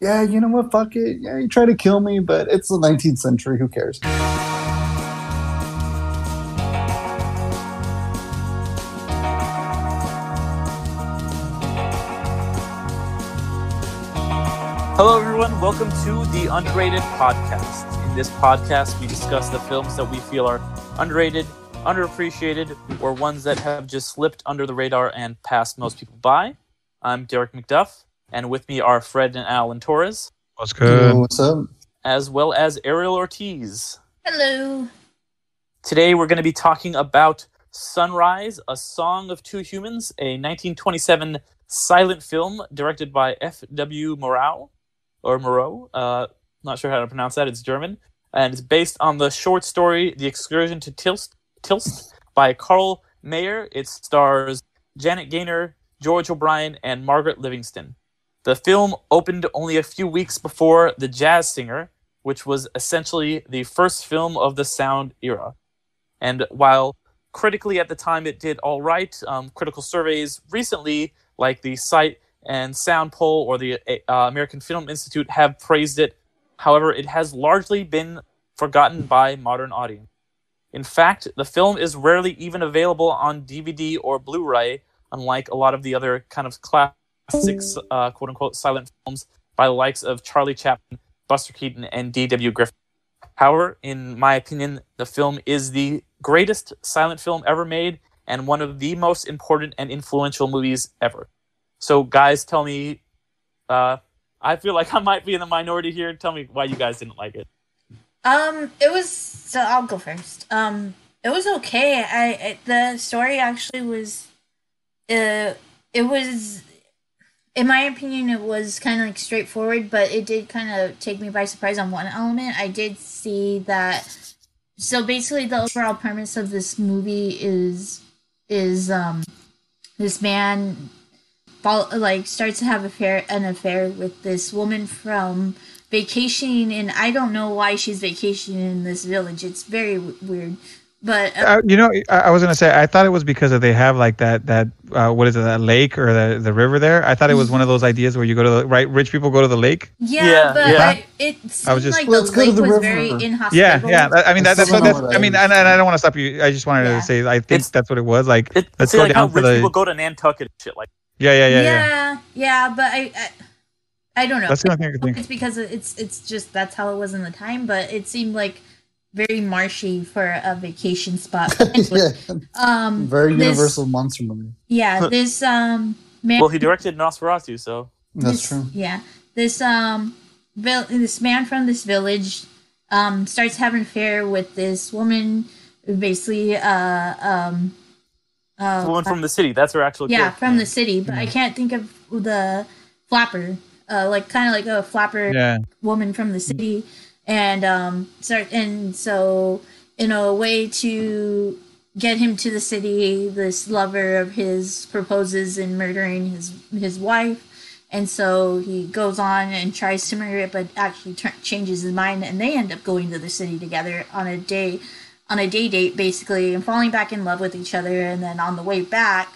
yeah, you know what? Fuck it. Yeah, you try to kill me, but it's the 19th century. Who cares? Hello, everyone. Welcome to the Underrated Podcast. In this podcast, we discuss the films that we feel are underrated, underappreciated, or ones that have just slipped under the radar and passed most people by. I'm Derek McDuff, and with me are Fred and Alan Torres. What's Yo, good? what's up? As well as Ariel Ortiz. Hello. Today, we're going to be talking about Sunrise, A Song of Two Humans, a 1927 silent film directed by F.W. Murnau. Or Moreau, not sure how to pronounce that, it's German, and it's based on the short story The Excursion to Tilst by Carl Mayer. It stars Janet Gaynor, George O'Brien, and Margaret Livingston. The film opened only a few weeks before The Jazz Singer, which was essentially the first film of the sound era. And while critically at the time it did all right, critical surveys recently, like the Sight and Sound Poll or the American Film Institute, have praised it. However, it has largely been forgotten by modern audience. In fact, the film is rarely even available on DVD or Blu-ray, unlike a lot of the other kind of classics, quote-unquote, silent films by the likes of Charlie Chaplin, Buster Keaton, and D.W. Griffith. However, in my opinion, the film is the greatest silent film ever made and one of the most important and influential movies ever. So, guys, tell me, I feel like I might be in the minority here. Tell me why you guys didn't like it. So I'll go first. It was okay. The story actually was, it was, in my opinion, it was kind of like straightforward, but it did kind of take me by surprise on one element. I did see that, so basically the overall premise of this movie is this man starts to have an affair with this woman from vacationing, and I don't know why she's vacationing in this village. It's very weird. But I was gonna say I thought it was because they have like that what is it, that lake or the river there. I thought it was one of those ideas where you go to the rich people go to the lake. It seemed like the lake was very inhospitable. Yeah. I mean that's I mean, and I don't want to stop you. I just wanted to say I think that's what it was. Like let's go like down how rich people go to Nantucket and shit like. Yeah, but I don't know. That's the only thing I could think. It's because it's just that's how it was in the time, but it seemed like very marshy for a vacation spot. Very Universal monster movie. Yeah, this man. Well, he directed Nosferatu, so that's true. Yeah, this this man from this village starts having an affair with this woman, basically the woman from the city. That's her actual character. From the city, but I can't think of the flapper. Kind of like a flapper woman from the city, and so in a way to get him to the city, this lover of his proposes in murdering his wife, and so he goes on and tries to murder it, but actually changes his mind, and they end up going to the city together on a day date, basically, and falling back in love with each other. And then on the way back,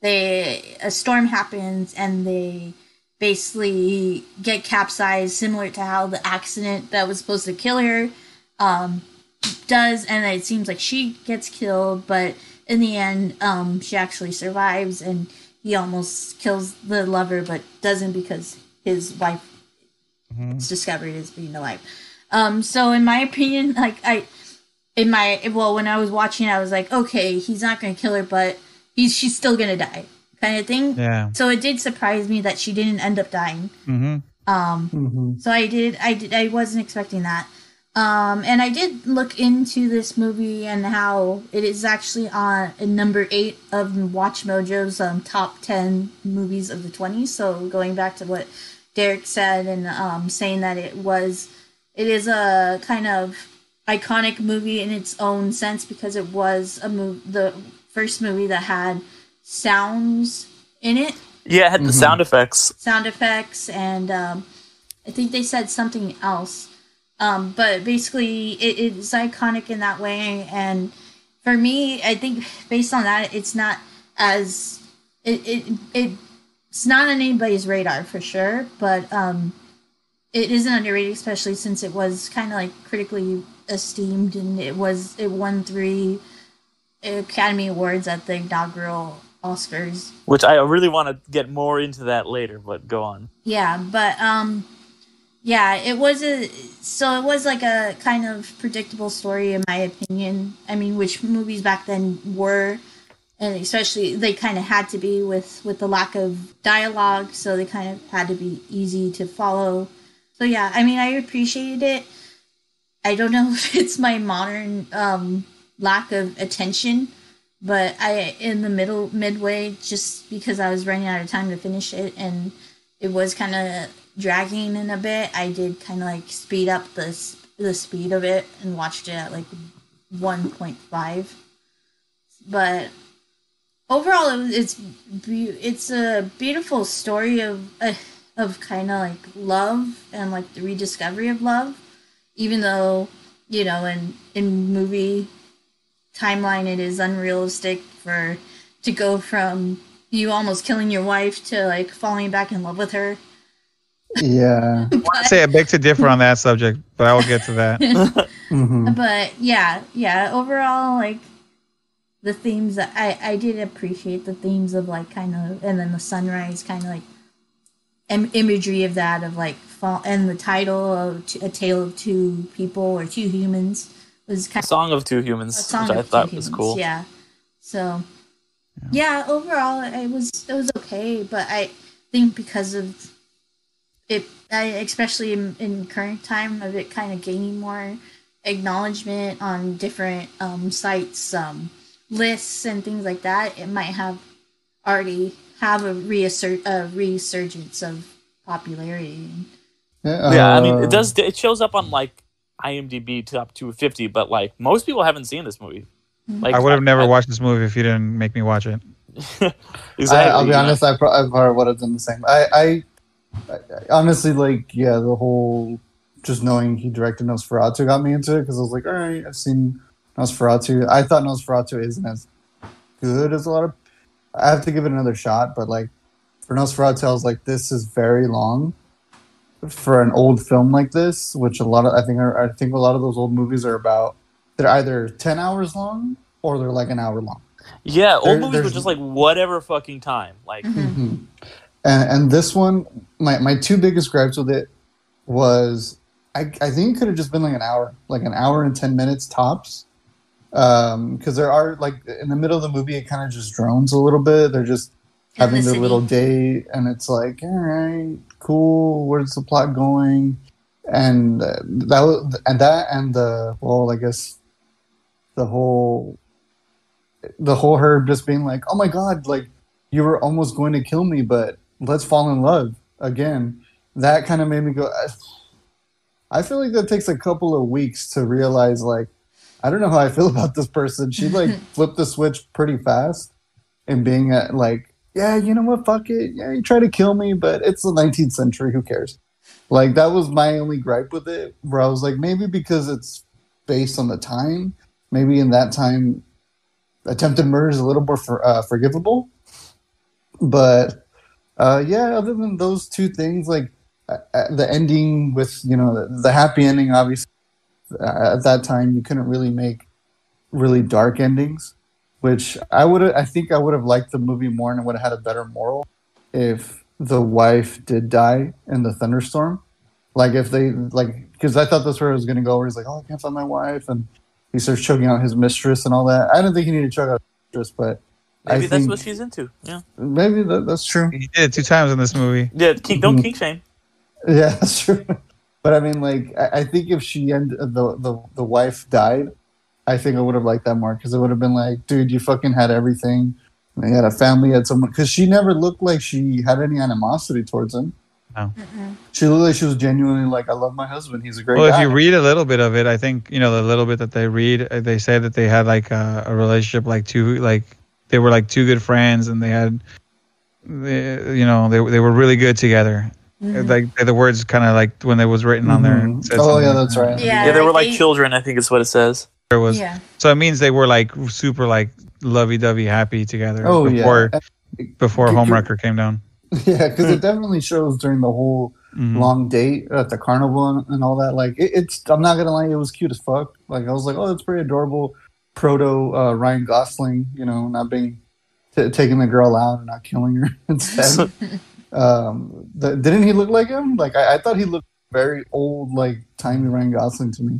a storm happens, and they basically get capsized, similar to how the accident that was supposed to kill her does. And it seems like she gets killed, but in the end, she actually survives, and he almost kills the lover, but doesn't, because his wife is discovered as being alive. So in my opinion, when I was watching it, I was like, okay, he's not going to kill her, but she's still going to die, kind of thing. Yeah. So it did surprise me that she didn't end up dying. So I wasn't expecting that. And I did look into this movie and how it is actually on number 8 of Watch Mojo's top 10 movies of the 20s. So going back to what Derek said, and saying that it is a kind of iconic movie in its own sense, because it was the first movie that had sounds in it. Yeah, it had the sound effects. And I think they said something else. But basically, it's iconic in that way. And for me, I think based on that, it's not as it's not on anybody's radar for sure. But it isn't underrated, especially since it was kind of like critically esteemed, and it won 3 Academy Awards at the inaugural Oscars. Which I really want to get more into that later, but go on. Yeah, but yeah, it was like a kind of predictable story in my opinion. I mean, which movies back then were, and especially they kind of had to be with the lack of dialogue, so they kind of had to be easy to follow. So yeah, I mean, I appreciated it. I don't know if it's my modern lack of attention, but I in the midway, just because I was running out of time to finish it, and it was kind of dragging in a bit, I did kind of like speed up the speed of it and watched it at like 1.5. But overall, it's a beautiful story of kind of like love and like the rediscovery of love, even though, you know, in movie timeline it is unrealistic to go from you almost killing your wife to like falling back in love with her. Yeah. I want to say I beg to differ on that subject, but I will get to that. Mm-hmm. But yeah, overall, like the themes that I did appreciate the themes of like kind of, and then the sunrise kind of like imagery of that, of like fall, and the title of A Tale of Two People or Two Humans was kind of Song of Two Humans, which I thought was cool. Yeah. So yeah, overall it was okay, but I think because of it, especially in current time, of it kind of gaining more acknowledgement on different sites, lists and things like that, it might have already have a resurgence of popularity. Yeah, I mean, it shows up on like IMDb top 250, but like most people haven't seen this movie. Like, I would have never watched this movie if you didn't make me watch it. Exactly. I'll be honest, I probably would have done the same. I honestly, like, yeah, the whole just knowing he directed Nosferatu got me into it, because I was like, all right, I've seen Nosferatu. I thought Nosferatu isn't as good as a lot of. I have to give it another shot, but like for Nosferatu, I was like, this is very long for an old film like this, which I think a lot of those old movies are about. They're either 10 hours long or they're like an hour long. Yeah, old movies were just like whatever fucking time. Like, and this one, my two biggest gripes with it was I think it could have just been like an hour and 10 minutes tops. Because there are, like, in the middle of the movie, it kind of just drones a little bit. They're just having their little date, and it's like, all right, cool. Where's the plot going? And I guess the whole her just being like, oh my god, like, you were almost going to kill me, but let's fall in love again. That kind of made me go. I feel like that takes a couple of weeks to realize, like, I don't know how I feel about this person. She like flipped the switch pretty fast and being like, yeah, you know what, fuck it. Yeah, you try to kill me, but it's the 19th century. Who cares? Like, that was my only gripe with it, where I was like, maybe because it's based on the time, maybe in that time, attempted murder is a little more forgivable. But yeah, other than those two things, like the ending with, you know, the happy ending, obviously. At that time, you couldn't really make really dark endings, which I think I would have liked the movie more, and it would have had a better moral if the wife did die in the thunderstorm. Like, if they, like, because I thought that's where it was going to go, where he's like, oh, I can't find my wife, and he starts choking out his mistress and all that. I don't think he needed to choke out his mistress, but maybe that's what she's into. Yeah, maybe that's true. He did it 2 times in this movie. Yeah, don't kink shame. Yeah, that's true. But I mean, like, I think if she the wife died, I think I would have liked that more, because it would have been like, dude, you fucking had everything. And you had a family, had someone, because she never looked like she had any animosity towards him. No. She looked like she was genuinely like, I love my husband. He's a great guy. Well, if you read a little bit of it, I think, you know, the little bit that they read, they say that they had like a relationship, like they were like 2 good friends, and they had, you know, they were really good together. Like the words kind of like when it was written on there. Oh yeah, that's right. Yeah, they were like children, I think is what it says. It was. Yeah. So it means they were like super like lovey-dovey happy together. Oh, before Homewrecker came down. Yeah, because it definitely shows during the whole long date at the carnival and all that. Like it's, I'm not gonna lie, it was cute as fuck. Like I was like, oh, that's pretty adorable. Proto Ryan Gosling, not being taking the girl out and not killing her instead. Didn't he look like him? Like I thought he looked very old, like timey Ryan Gosling to me.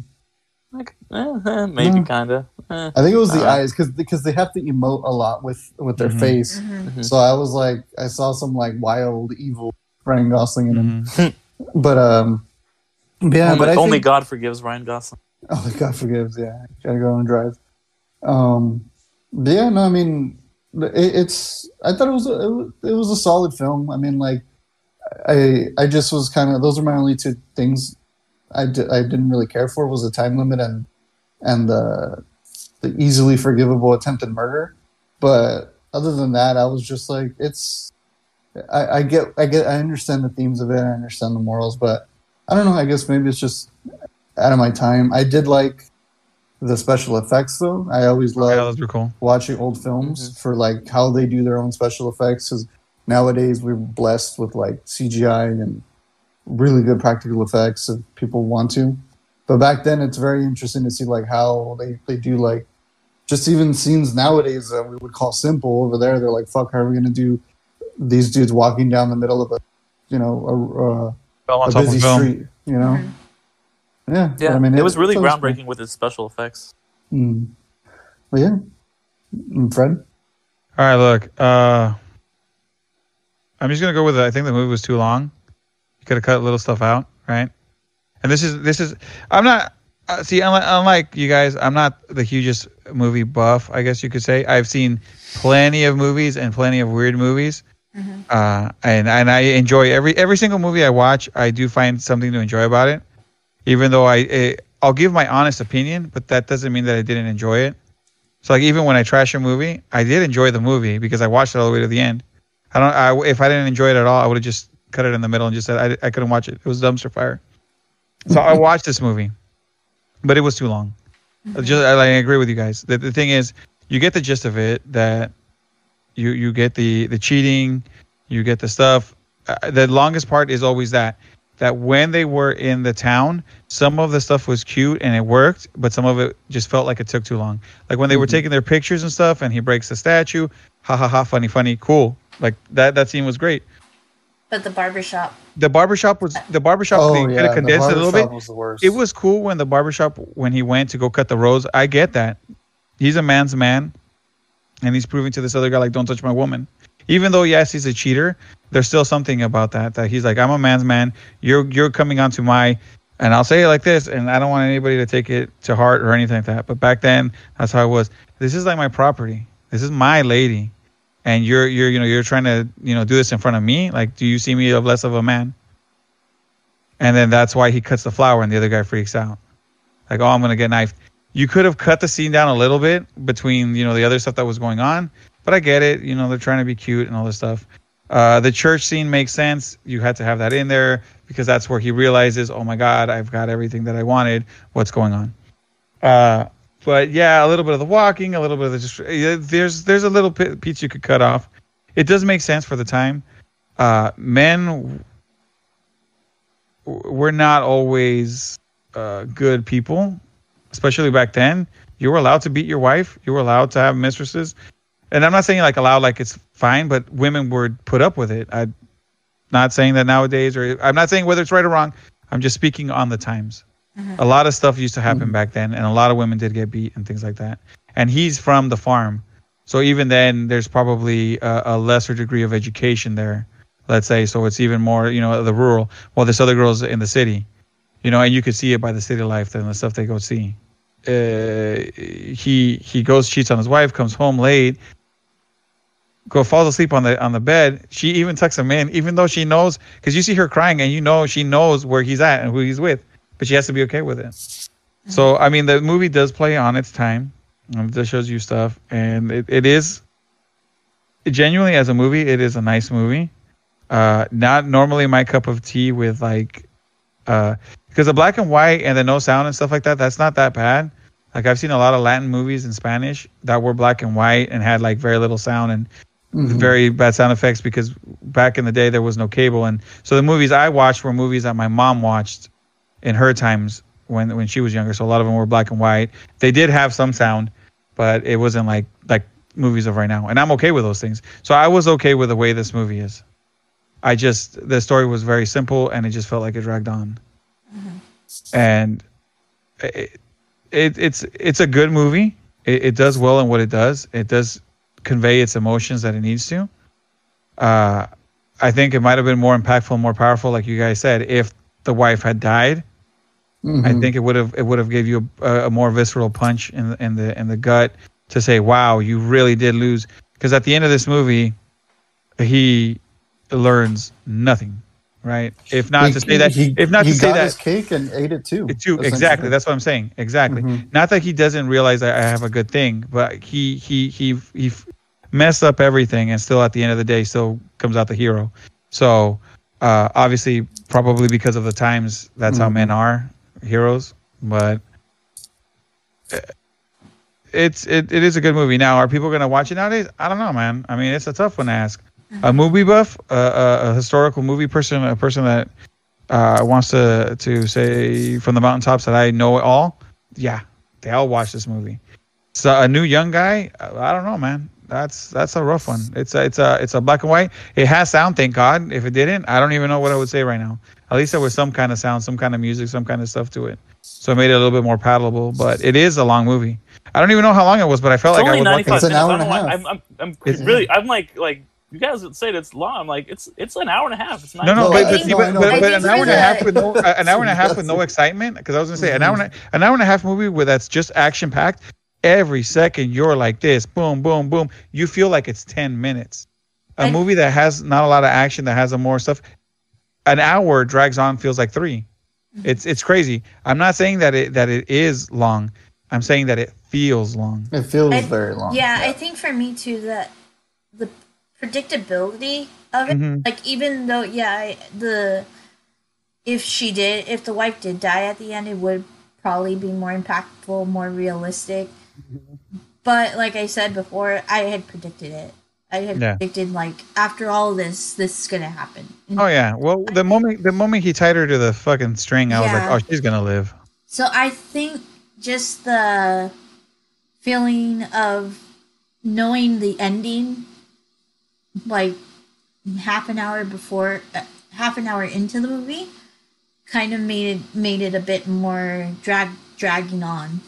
Like maybe kind of. I think it was the eyes because they have to emote a lot with their face. So I was like, I saw some like wild, evil Ryan Gosling in him. But yeah, but only God forgives Ryan Gosling. Only God forgives. Yeah, gotta go and drive. But yeah, no, I mean, it's. I thought it was a solid film. I mean, like, I just was kind of, those are my only two things I didn't really care for, was the time limit and the easily forgivable attempted murder. But other than that, I was just like, I understand the themes of it, I understand the morals, but I don't know, I guess maybe it's just out of my time. I did like the special effects though. I always love watching old films for like how they do their own special effects, because nowadays we're blessed with like CGI and really good practical effects if people want to. But back then it's very interesting to see like how they do like just even scenes nowadays that we would call simple. Over there they're like, fuck, how are we gonna do these dudes walking down the middle of a busy street, Yeah, but, I mean, it was really groundbreaking with its special effects. Well, yeah. Fred? All right, look. I'm just gonna go with it. I think the movie was too long. You could have cut little stuff out, right? And this is. I'm not. See, unlike you guys, I'm not the hugest movie buff, I guess you could say. I've seen plenty of movies and plenty of weird movies, and I enjoy every single movie I watch. I do find something to enjoy about it. Even though I'll give my honest opinion, but that doesn't mean that I didn't enjoy it. So like even when I trash a movie, I did enjoy the movie because I watched it all the way to the end. If I didn't enjoy it at all, I would have just cut it in the middle and just said I couldn't watch it. It was dumpster fire. So I watched this movie, but it was too long. I agree with you guys. The thing is, you get the gist of it, that you get the cheating, you get the stuff. The longest part is always that when they were in the town, some of the stuff was cute and it worked, but some of it just felt like it took too long. Like when they were taking their pictures and stuff and he breaks the statue, ha ha ha, funny, cool. Like that scene was great. But the barbershop thing could have condensed it a little bit. Was the worst. It was cool when the barbershop, when he went to go cut the rose. I get that. He's a man's man and he's proving to this other guy, like, don't touch my woman. Even though, yes, he's a cheater, there's still something about that he's like, I'm a man's man. You're coming onto my, and I'll say it like this, and I don't want anybody to take it to heart or anything like that. But back then, that's how it was. This is like my property. This is my lady, and you're trying to do this in front of me. Like, do you see me of less of a man? And then that's why he cuts the flower, and the other guy freaks out. Like, oh, I'm gonna get knifed. You could have cut the scene down a little bit between the other stuff that was going on. But I get it. They're trying to be cute and all this stuff. The church scene makes sense. You had to have that in there because that's where he realizes, oh my God, I've got everything that I wanted. What's going on? But yeah, a little bit of the walking, a little bit of the there's a little piece you could cut off. It does make sense for the time. Men were not always good people, especially back then. You were allowed to beat your wife. You were allowed to have mistresses. And I'm not saying like allowed, like it's fine, but women were put up with it. I'm not saying that nowadays, or I'm not saying whether it's right or wrong. I'm just speaking on the times. A lot of stuff used to happen back then, and a lot of women did get beat and things like that. And he's from the farm. So even then, there's probably a lesser degree of education there, let's say. So it's even more, the rural, while this other girl's in the city, and you could see it by the city life and the stuff they go see. He goes, cheats on his wife, comes home late, falls asleep on the bed. She even tucks him in, even though she knows, because you see her crying and she knows where he's at and who he's with, but she has to be okay with it. So I mean, the movie does play on its time. It does shows you stuff, and it is genuinely, as a movie, it is a nice movie. Not normally my cup of tea with like because the black and white and the no sound and stuff like that, that's not that bad. Like I've seen a lot of Latin movies in Spanish that were black and white and had like very little sound, and very bad sound effects because back in the day there was no cable, and so the movies I watched were movies that my mom watched in her times when she was younger. So a lot of them were black and white. They did have some sound, but it wasn't like movies of right now. And I'm okay with those things. So I was okay with the way this movie is. The story was very simple and it just felt like it dragged on. And it's a good movie. It does well in what it does. It does convey its emotions that it needs to. I think it might have been more impactful and more powerful, like you guys said, if the wife had died. I think it would have gave you a more visceral punch in the gut to say, wow, you really did lose. Because at the end of this movie, he learns nothing, right? If not to say that he got his cake and ate it too. Exactly, that's what I'm saying. Exactly. Not that he doesn't realize I have a good thing, but he messed up everything, and still at the end of the day, still comes out the hero. So obviously, probably because of the times, that's how men are. Heroes, but it is a good movie. Now, are people going to watch it nowadays? I don't know, man. I mean, it's a tough one to ask. A movie buff, a historical movie person, a person that wants to say from the mountaintops that I know it all. Yeah, they all watch this movie. So a new young guy, I don't know, man. That's a rough one. It's a black and white. It has sound, thank God. If it didn't, I don't even know what I would say right now. At least there was some kind of sound, some kind of music, some kind of stuff to it. So it made it a little bit more palatable. But it is a long movie. I don't even know how long it was, but I felt it's like only I was 95 watching. It's an hour and a half. I'm like you guys would say it's long. I'm like it's an hour and a half. It's not. No, but an hour and a half with no excitement. Because I was gonna say an hour and a half movie where that's just action packed. Every second you're like this, boom, boom, boom. You feel like it's 10 minutes. A movie that has not a lot of action, that has more stuff, an hour drags on, feels like 3. It's crazy. I'm not saying that it is long. I'm saying that it feels long. It feels very long. Yeah, I think for me too that the predictability of it, like even though if the wife did die at the end, it would probably be more impactful, more realistic. But like I said before, I had predicted it. I had predicted, like, after all this is gonna happen. Oh yeah. Well, the moment he tied her to the fucking string, I was like, oh, she's gonna live. So I think just the feeling of knowing the ending, like half an hour into the movie, kind of made it a bit more dragging on.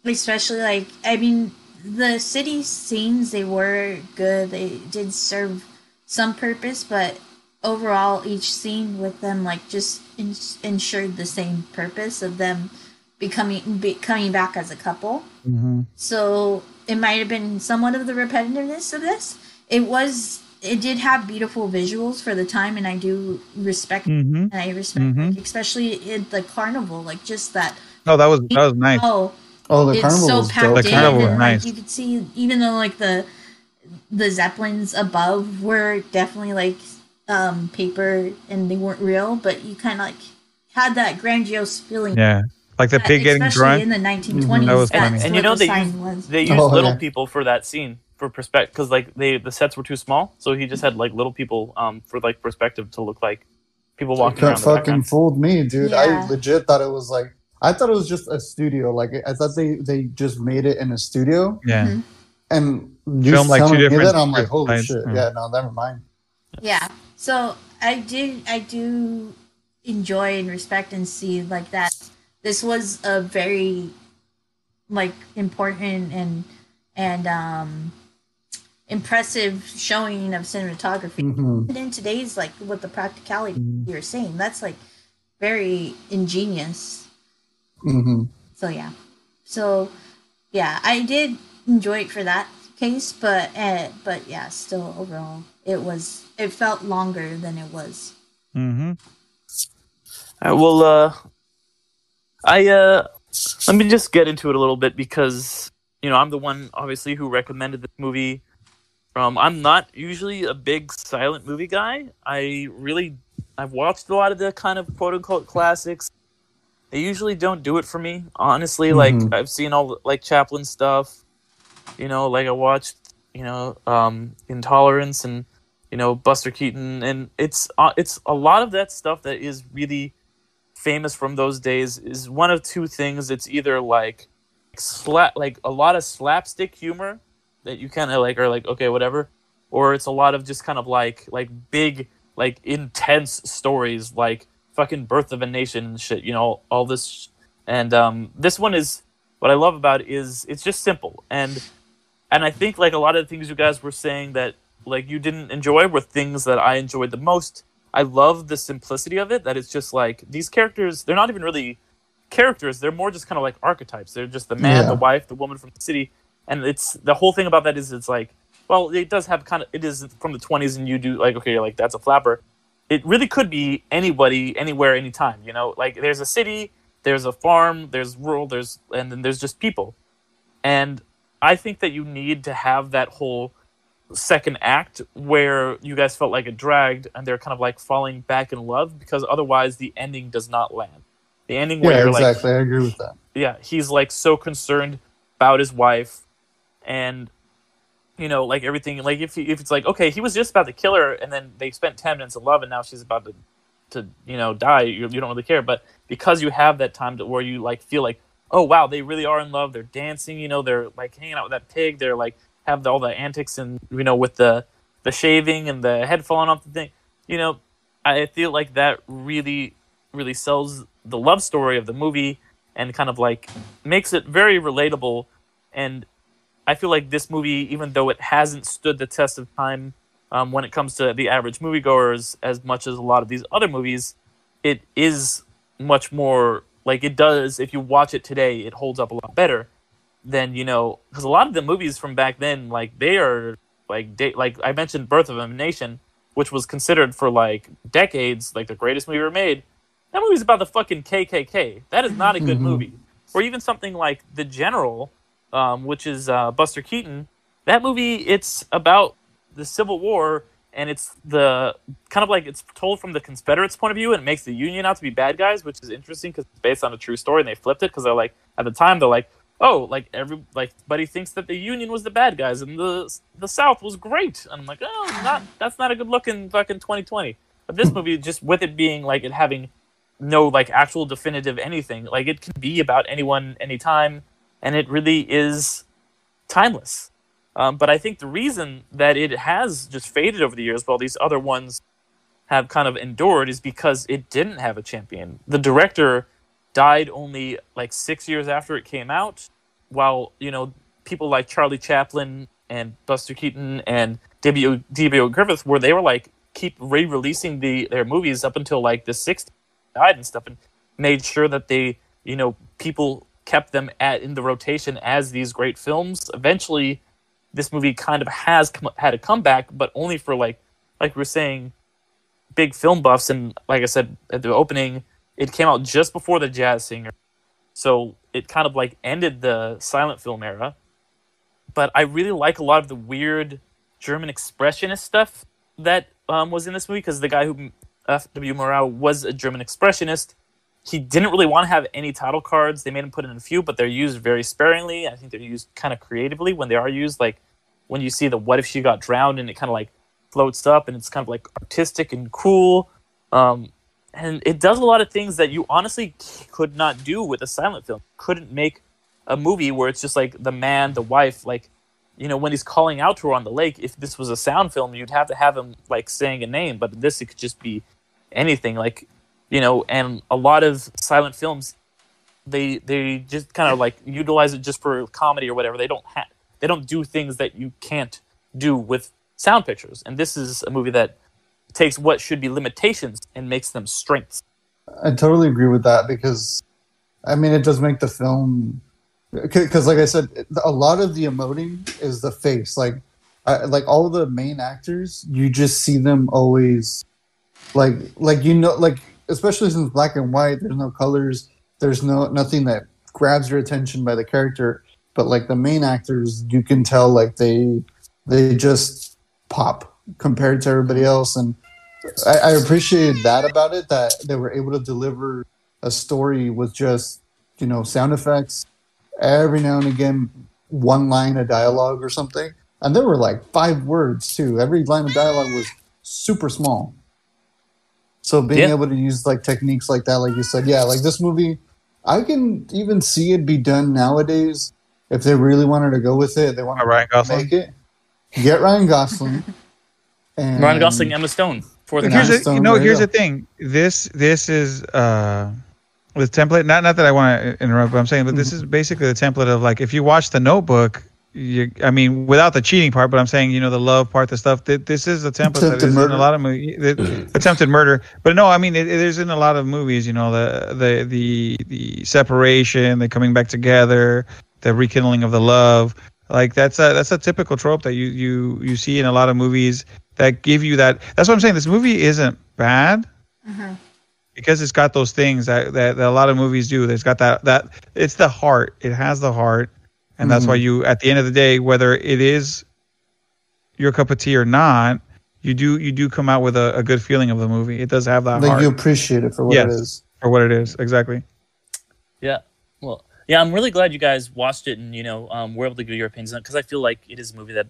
Especially, like, I mean, the city scenes, they were good. They did serve some purpose, but overall, each scene with them, like, just ensured the same purpose of them coming back as a couple. So it might have been somewhat of the repetitiveness of this. It did have beautiful visuals for the time, and I do respect, like, especially in the carnival, like, just that. Oh, that was nice. The carnival so was packed dope. The carnival in, was and nice. like you could see, even though like the zeppelins above were definitely like paper and they weren't real, but you kind of like had that grandiose feeling. Yeah, like the pig getting drunk in the 1920s. That was funny. And you know they used little people for that scene for perspective, because like the sets were too small, so he just had like little people for like perspective to look like people walking around. Fucking fooled me, dude. Yeah. I legit thought it was like. I thought it was just a studio. Like, I thought they just made it in a studio. Yeah. And you Filmed like 2 different. that, I'm like, holy sides. shit. Yeah, no, never mind. Yeah. So I do enjoy and respect and see like that. This was a very like important and impressive showing of cinematography. And in today's, like, with the practicality you were saying, that's like very ingenious. So yeah, I did enjoy it for that case, but yeah, still overall it felt longer than it was. Let me just get into it a little bit, because I'm the one obviously who recommended this movie. I'm not usually a big silent movie guy. I've watched a lot of the kind of quote unquote classics. They usually don't do it for me, honestly. Like, I've seen all like Chaplin stuff, like I watched Intolerance, and Buster Keaton, and it's a lot of that stuff that is really famous from those days is one of two things. It's either like a lot of slapstick humor that you kind of like are like, okay, whatever, or it's a lot of just kind of like big, like intense stories, like fucking Birth of a Nation and shit, all this. And this one is, what I love about it is it's just simple, and I think like a lot of the things you guys were saying that like you didn't enjoy were things that I enjoyed the most. I love the simplicity of it, that it's just like these characters, they're not even really characters, they're more just kind of like archetypes. They're just the man, the wife, the woman from the city. And it's the whole thing about that is it's like, well, it does have it is from the 20s, and you do like, okay, like that's a flapper. It really could be anybody, anywhere, anytime, like there's a city, there's a farm, there's rural, and then there's just people. And I think that you need to have that whole second act where you guys felt like it dragged and they're kind of like falling back in love, because otherwise the ending does not land. The ending where you're exactly. I agree with that. Yeah, he's like so concerned about his wife, and like everything, like if it's like, okay, he was just about to kill her and then they spent 10 minutes of love and now she's about to die, you don't really care. But because you have that time where you like feel like, oh wow, they really are in love, they're dancing, they're like hanging out with that pig, they're like have all the antics, and with the shaving and the head falling off the thing, I feel like that really really sells the love story of the movie and kind of like makes it very relatable. And I feel like this movie, even though it hasn't stood the test of time when it comes to the average moviegoers as much as a lot of these other movies, it is much more like it does. If you watch it today, it holds up a lot better than, because a lot of the movies from back then, like they are like I mentioned Birth of a Nation, which was considered for like decades like the greatest movie ever made. That movie's about the fucking KKK. That is not a good movie. Or even something like The General, which is Buster Keaton. That movie, it's about the Civil War, and it's the kind of like it's told from the Confederates' point of view, and it makes the Union out to be bad guys, which is interesting because it's based on a true story, and they flipped it because they're like, at the time they're like, oh, like everybody thinks that the Union was the bad guys and the South was great, and I'm like, oh, that's not a good look in fucking 2020. But this movie, just with it being like it having no like actual definitive anything, like it can be about anyone, anytime, and it really is timeless. But I think the reason that it has just faded over the years while these other ones have kind of endured is because it didn't have a champion. The director died only like 6 years after it came out, while people like Charlie Chaplin and Buster Keaton and D.B.O. Griffith, where they were like keep re-releasing their movies up until like the 60s, died and stuff, and made sure that they people kept them in the rotation as these great films. Eventually, this movie kind of has had a comeback, but only for like we were saying, big film buffs. And like I said at the opening, it came out just before The Jazz Singer, so it kind of like ended the silent film era. But I really like a lot of the weird German expressionist stuff that was in this movie, because the guy who F.W. Murnau was a German expressionist. He didn't really want to have any title cards. They made him put in a few, but they're used very sparingly. I think they're used kind of creatively when they are used. Like when you see the "What if she got drowned" and it kind of like floats up and it's kind of like artistic and cool. And it does a lot of things that you honestly could not do with a silent film. Couldn't make a movie where it's just like the man, the wife, like when he's calling out to her on the lake. If this was a sound film, you'd have to have him like saying a name, but this it could just be anything. Like. And a lot of silent films, they just kind of like utilize it just for comedy or whatever. They don't do things that you can't do with sound pictures. And this is a movie that takes what should be limitations and makes them strengths. I totally agree with that, because I mean it does make the film, because like I said, a lot of the emoting is the face. Like all the main actors, you just see them always like especially since black and white, there's no colors, there's nothing that grabs your attention by the character. But like the main actors, you can tell like they just pop compared to everybody else. And I appreciate that about it, that they were able to deliver a story with just sound effects, every now and again one line of dialogue or something, And there were like 5 words too. Every line of dialogue was super small. So being able to use like techniques like that, like you said, like this movie, I can even see it be done nowadays if they really wanted to go with it. They want to Ryan Gosling? make it. Get Ryan Gosling. And Ryan Gosling, Emma Stone. Here's the thing. This is the template. Not that I want to interrupt, but I'm saying, but this is basically the template of like if you watch The Notebook. I mean, without the cheating part, but I'm saying, the love part, the stuff. This is a template that is in a lot of movies. Attempted murder, but no, I mean, there's in a lot of movies. The separation, the coming back together, the rekindling of the love. Like that's a typical trope that you see in a lot of movies that give you that. That's what I'm saying. This movie isn't bad because it's got those things that a lot of movies do. It's got that it's the heart. It has the heart. And that's why you, at the end of the day, whether it is your cup of tea or not, you do come out with a good feeling of the movie. It does have that like heart. You appreciate it for what it is. For what it is, exactly. Yeah. Well, yeah, I'm really glad you guys watched it and, were able to give your opinions on it because I feel like it is a movie that,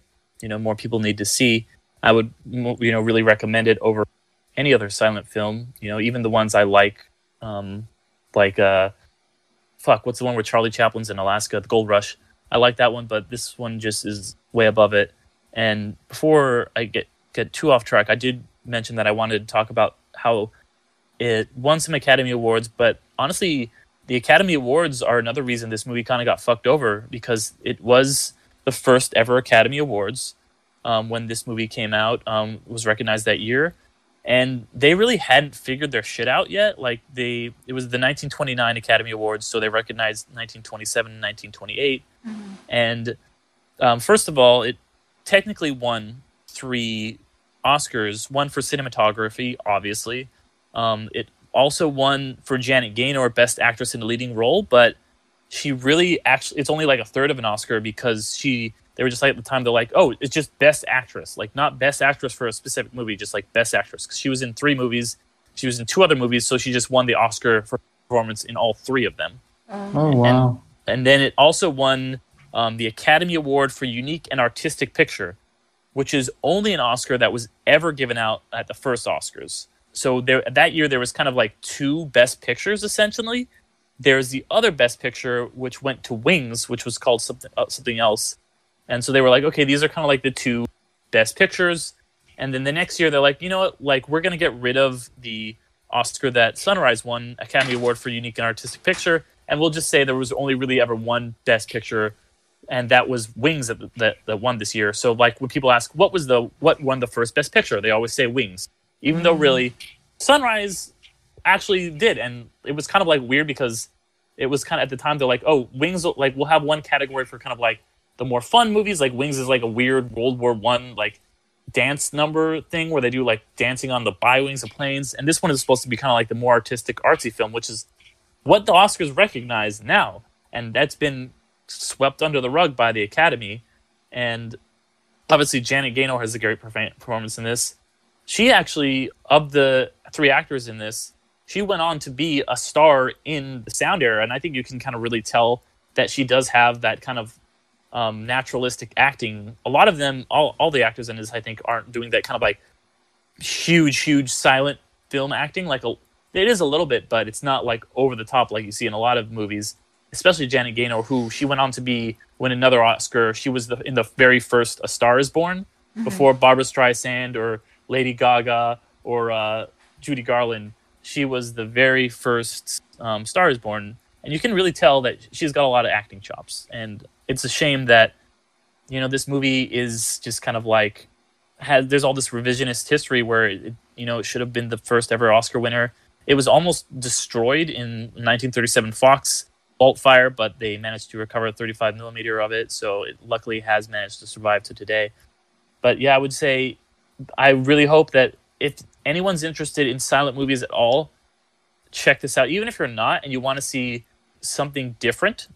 more people need to see. I would, really recommend it over any other silent film, even the ones I like what's the one where Charlie Chaplin's in Alaska, The Gold Rush. I like that one, but this one just is way above it. And before I get too off track, I did mention that I wanted to talk about how it won some Academy Awards, but honestly, the Academy Awards are another reason this movie kind of got fucked over because it was the first ever Academy Awards when this movie came out, was recognized that year. And they really hadn't figured their shit out yet. Like it was the 1929 Academy Awards, so they recognized 1927 and 1928. And first of all, it technically won 3 Oscars, one for cinematography, obviously. It also won for Janet Gaynor Best Actress in a Leading Role, but she really it's only like a third of an Oscar because they were just like at the time they're like, oh, it's just Best Actress, like not Best Actress for a specific movie, just like Best Actress because she was in 3 movies, she was in 2 other movies, so she just won the Oscar for performance in all 3 of them. Oh wow! And then it also won the Academy Award for Unique and Artistic Picture, which is only an Oscar that was ever given out at the first Oscars. So that year there was kind of like 2 Best Pictures essentially. There's the other Best Picture which went to Wings, which was called something else. And so they were like, okay, these are kind of like the 2 Best Pictures. And then the next year they're like, you know what? Like we're going to get rid of the Oscar that Sunrise won, Academy Award for Unique and Artistic Picture, and we'll just say there was only really ever one Best Picture, and that was Wings that won this year. So like when people ask what won the first Best Picture, they always say Wings, even though really Sunrise actually did. And it was kind of like weird because it was kind of at the time they're like, oh, Wings, like we'll have one category for kind of like the more fun movies. Like Wings is like a weird World War I like dance number thing where they do like dancing on the bi-wings of planes, and this one is supposed to be kind of like the more artistic artsy film, which is what the Oscars recognize now, and that's been swept under the rug by the Academy. And obviously Janet Gaynor has a great performance in this. She actually, of the 3 actors in this, she went on to be a star in the sound era, and I think you can kind of really tell that she does have that kind of naturalistic acting. A lot of them, all the actors in this, I think, aren't doing that kind of like huge silent film acting. Like it is a little bit, but it's not like over the top like you see in a lot of movies. Especially Janet Gaynor, who she went on to win another Oscar. She was in the very first A Star Is Born, before Barbra Streisand or Lady Gaga or Judy Garland. She was the very first Star Is Born, and you can really tell that she's got a lot of acting chops. And it's a shame that, this movie is just kind of like, there's all this revisionist history where, it should have been the first ever Oscar winner. It was almost destroyed in 1937 Fox Vault Fire, but they managed to recover 35 millimeter of it. So it luckily has managed to survive to today. But yeah, I would say, I really hope that if anyone's interested in silent movies at all, check this out. Even if you're not and you want to see something different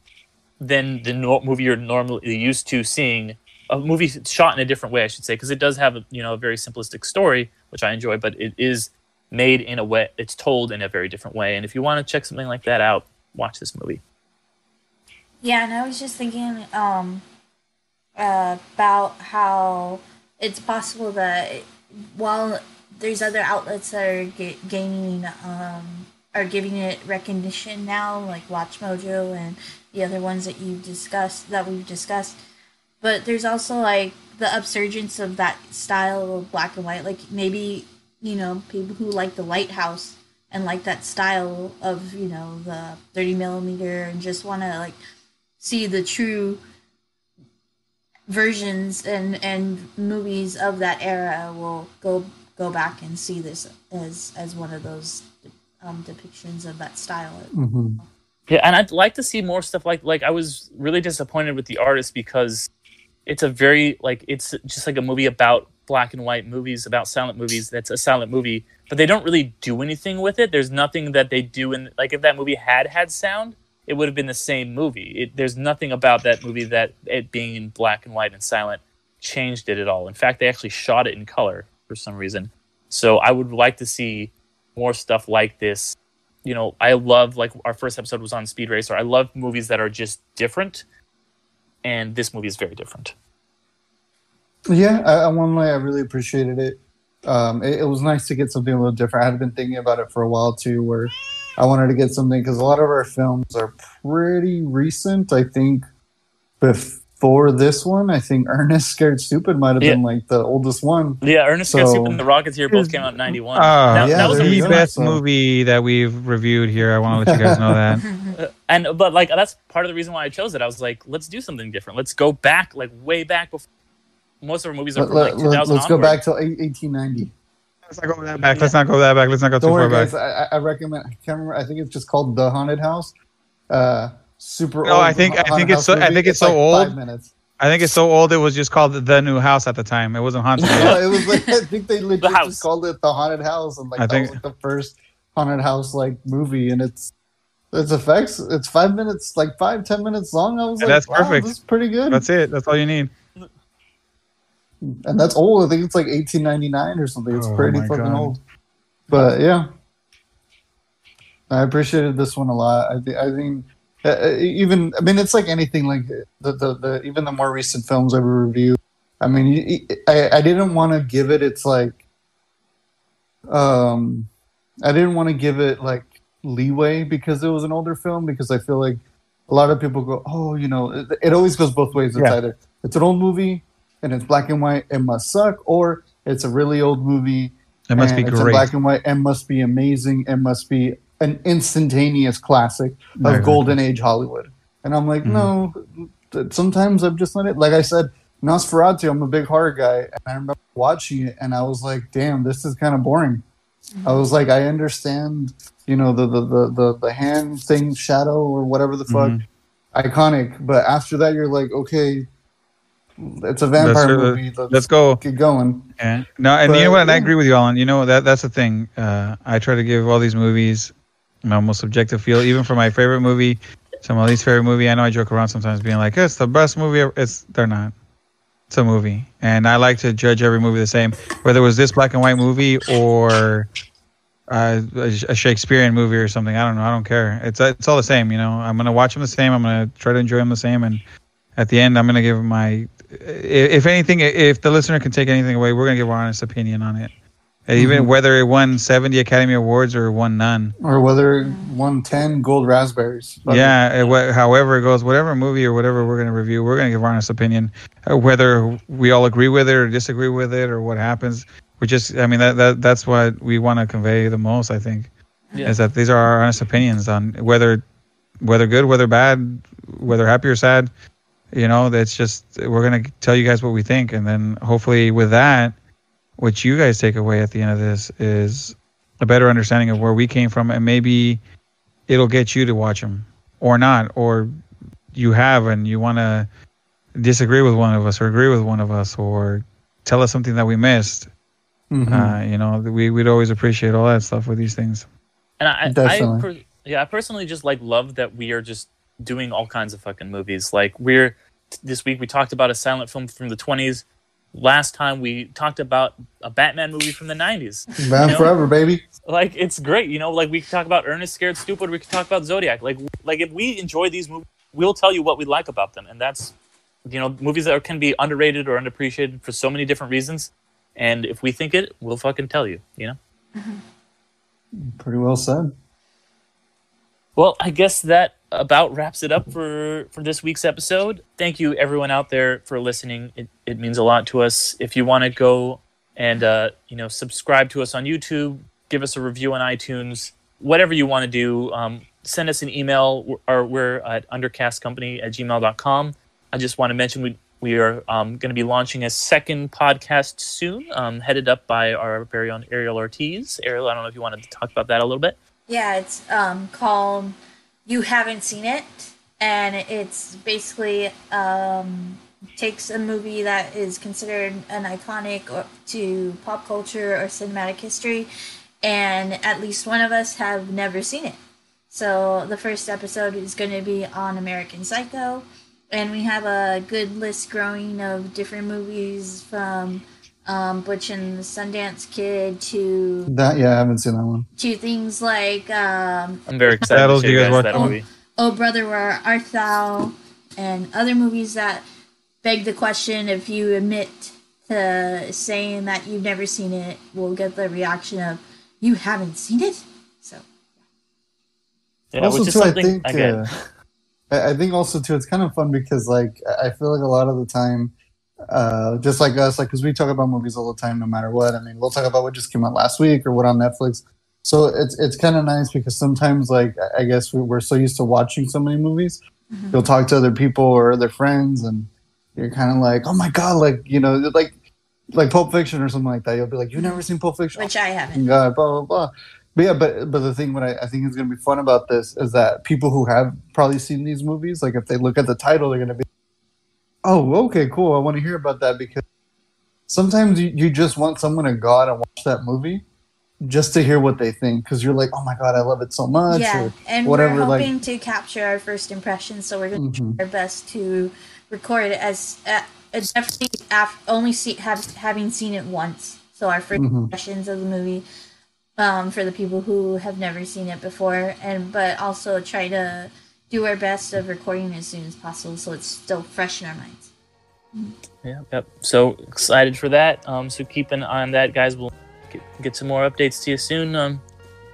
than the movie you're normally used to seeing, a movie shot in a different way, I should say, because it does have a very simplistic story, which I enjoy, but it is made in a way, it's told in a very different way. And if you want to check something like that out, watch this movie. Yeah, and I was just thinking, about how it's possible that while there's other outlets that are gaining are giving it recognition now, like Watch Mojo and the other ones that we've discussed, but there's also like the upsurgence of that style of black and white. Like maybe people who like the Lighthouse and like that style of the 30 millimeter and just want to like see the true versions and movies of that era will go back and see this as one of those depictions of that style. Mm-hmm. Yeah, and I'd like to see more stuff like I was really disappointed with The Artist because it's a very it's just like a movie about black and white movies, about silent movies. That's a silent movie, but they don't really do anything with it. There's nothing that they do in if that movie had sound, it would have been the same movie. There's nothing about that movie that it being in black and white and silent changed it at all. In fact, they actually shot it in color for some reason. So I would like to see more stuff like this. I love, our first episode was on Speed Racer. I love movies that are just different, and this movie is very different. Yeah, I really appreciated it. It was nice to get something a little different. I had been thinking about it for a while too, where I wanted to get something because a lot of our films are pretty recent. I think before this one, I think Ernest Scared Stupid might have been the oldest one. Yeah, Ernest Scared Stupid and The Rocketeer both came out in '91. That was the best movie that we've reviewed here. I want to let you guys know that. But that's part of the reason why I chose it. I was like, let's do something different. Let's go back, way back before. Most of our movies are from 2000. Let's go back till 1890. Let's not go that back. Let's not go that back. Let's not go too far back. I recommend. I can't remember. I think it's just called The Haunted House. Super old. No, I think it's so. I think it's so old. 5 minutes. I think it's so old. It was just called The New House at the time. It wasn't haunted. It was I think they legit just called it The Haunted House, and that was the first haunted house movie, and its effects. It's 5 minutes, 5-10 minutes long. I was that's perfect. This is pretty good. That's it. That's all you need. And that's old. I think it's 1899 or something. It's pretty fucking old. But yeah, I appreciated this one a lot. I think it's like anything, the even the more recent films I review. I mean, I didn't want to give it I didn't want to give it leeway because it was an older film, because I feel like a lot of people go, oh, it always goes both ways. It's either it's an old movie and it's black and white, it must suck, or it's a really old movie, it must be great. It's in black and white, and must be amazing, and must be an instantaneous classic of golden age Hollywood. And I'm like, no, sometimes I'm just not it. Like I said, Nosferatu, I'm a big horror guy, and I remember watching it, and I was like, damn, this is kind of boring. I was like, I understand, the hand thing, shadow or whatever the fuck, iconic, but after that, you're like, okay, it's a vampire movie. Let's go. Get going. Yeah. No, and you know what? And I agree with you, Alan. That's the thing. I try to give all these movies my most subjective feel, even for my favorite movie, some of my least favorite movie. I know I joke around sometimes being like, it's the best movie ever. They're not. It's a movie. And I like to judge every movie the same, whether it was this black and white movie or a Shakespearean movie or something. I don't know. I don't care. It's all the same. I'm going to watch them the same. I'm going to try to enjoy them the same. And at the end, I'm going to give my... If anything, if the listener can take anything away, we're going to give our honest opinion on it. Even whether it won 70 Academy Awards or won none. Or whether it won 10 gold raspberries. However it goes, whatever movie or whatever we're going to review, we're going to give our honest opinion. Whether we all agree with it or disagree with it or what happens. That's what we want to convey the most, I think. Yeah. Is that these are our honest opinions on whether good, whether bad, whether happy or sad. That's just, we're going to tell you guys what we think. And then hopefully with that, what you guys take away at the end of this is a better understanding of where we came from. And maybe it'll get you to watch them or not. Or you have and you want to disagree with one of us or agree with one of us or tell us something that we missed. We'd always appreciate all that stuff with these things. And I personally just love that we are just doing all kinds of fucking movies. This week we talked about a silent film from the 20s. Last time we talked about a Batman movie from the 90s. Batman Forever, baby. It's great, we could talk about Ernest Scared Stupid, we could talk about Zodiac. If we enjoy these movies, we'll tell you what we like about them, and that's movies that can be underrated or underappreciated for so many different reasons. And if we think it, we'll fucking tell you, Pretty well said. Well, I guess that about wraps it up for this week's episode. Thank you, everyone out there, for listening. It means a lot to us. If you want to go and subscribe to us on YouTube, give us a review on iTunes, whatever you want to do, send us an email. We're at undercastcompany@gmail.com. I just want to mention we are going to be launching a second podcast soon, headed up by our very own Ariel Ortiz. Ariel, I don't know if you wanted to talk about that a little bit. Yeah, it's called You Haven't Seen It, and it's basically takes a movie that is considered an iconic to pop culture or cinematic history, and at least one of us have never seen it. So the first episode is going to be on American Psycho, and we have a good list growing of different movies from Butch and the Sundance Kid to that. Yeah, I haven't seen that one. To things like I'm very excited to show you guys that movie. Oh Brother, Where Art Thou, and other movies that beg the question. If you admit to saying that you've never seen it, we'll get the reaction of you haven't seen it. So yeah, also which is too, something I think also too, it's kind of fun because like I feel like a lot of the time. Just like us, like because we talk about movies all the time, no matter what. I mean, we'll talk about what just came out last week or what on Netflix. So it's kind of nice because sometimes, like I guess we're so used to watching so many movies, you'll talk to other people or other friends, and you're kind of like, oh my god, like Pulp Fiction or something like that. You'll be like, you've never seen Pulp Fiction, which I haven't. God, blah blah blah. But yeah, but the thing what I think is going to be fun about this is that people who have probably seen these movies, like if they look at the title, they're going to be. Oh, okay, cool. I want to hear about that because sometimes you just want someone to go out and watch that movie just to hear what they think because you're like, oh my god, I love it so much. Yeah, and whatever, we're hoping to capture our first impressions, so we're going to try our best to record it as definitely having seen it once. So our first impressions of the movie for the people who have never seen it before, but also try to do our best of recording as soon as possible so it's still fresh in our minds. Yeah, yep. So excited for that. So keep an eye on that, guys. We'll get some more updates to you soon.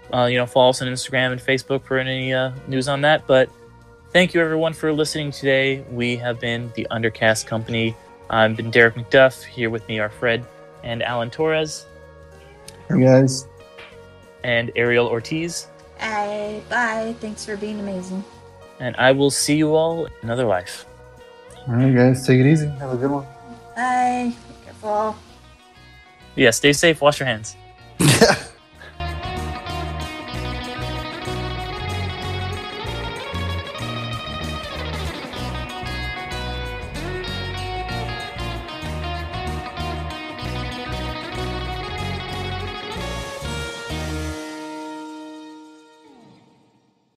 Follow us on Instagram and Facebook for any news on that. But thank you, everyone, for listening today. We have been the Undercast Company. I've been Derek McDuff. Here with me are Fred and Alan Torres. Hey, guys. And Ariel Ortiz. Hey, bye. Thanks for being amazing. And I will see you all in another life. All right, guys. Take it easy. Have a good one. Bye. Be careful. Yeah, stay safe. Wash your hands.